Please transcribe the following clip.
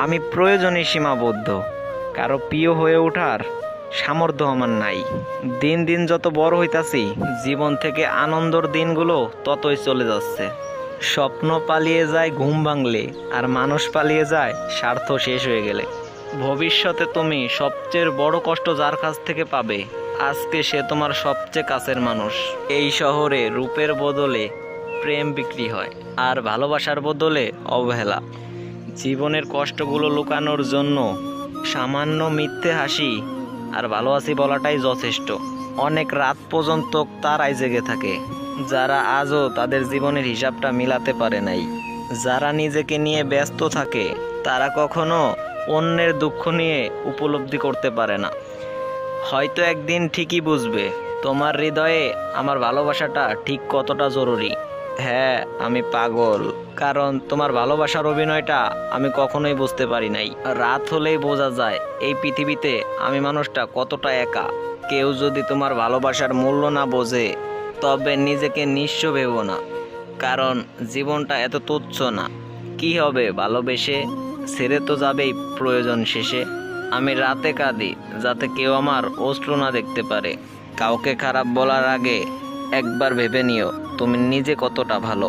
আমি প্রয়োজনে সীমাবদ্ধ, কারো প্রিয় হয়ে ওঠার সামর্থ্য আমার নাই। দিন দিন যত বড় হইতাছি, জীবন থেকে আনন্দর দিনগুলো ততই চলে যাচ্ছে। স্বপ্ন পালিয়ে যায় ঘুম ভাঙলে, আর মানুষ পালিয়ে যায় স্বার্থ শেষ হয়ে গেলে। ভবিষ্যতে তুমি সবচেয়ে বড় কষ্ট যার কাছ থেকে পাবে, আজকে সে তোমার সবচেয়ে কাছের মানুষ। এই শহরে রূপের বদলে প্রেম বিক্রি হয়, আর ভালোবাসার বদলে অবহেলা। জীবনের কষ্টগুলো লুকানোর জন্য সামান্য মিথ্যে হাসি আর ভালো আছি বলাটাই যথেষ্ট। অনেক রাত পর্যন্ত তারাই জেগে থাকে, যারা আজও তাদের জীবনের হিসাবটা মিলাতে পারে নাই। যারা নিজেকে নিয়ে ব্যস্ত থাকে, তারা কখনো অন্যের দুঃখ নিয়ে উপলব্ধি করতে পারে না। হয়তো একদিন ঠিকই বুঝবে তোমার হৃদয়ে আমার ভালোবাসাটা ঠিক কতটা জরুরি। হ্যাঁ, আমি পাগল, কারণ তোমার ভালোবাসার অভিনয়টা আমি কখনোই বুঝতে পারি নাই। রাত হলেই বোঝা যায় এই পৃথিবীতে আমি মানুষটা কতটা একা। কেউ যদি তোমার ভালোবাসার মূল্য না বোঝে, তবে নিজেকে নিঃস্ব ভেবো না, কারণ জীবনটা এত তুচ্ছ না। কি হবে ভালোবেসে, ছেড়ে তো যাবেই প্রয়োজন শেষে। আমি রাতে কাঁদি যাতে কেউ আমার অশ্রু না দেখতে পারে। কাউকে খারাপ বলার আগে একবার ভেবে নিও তুমি নিজে কতটা ভালো।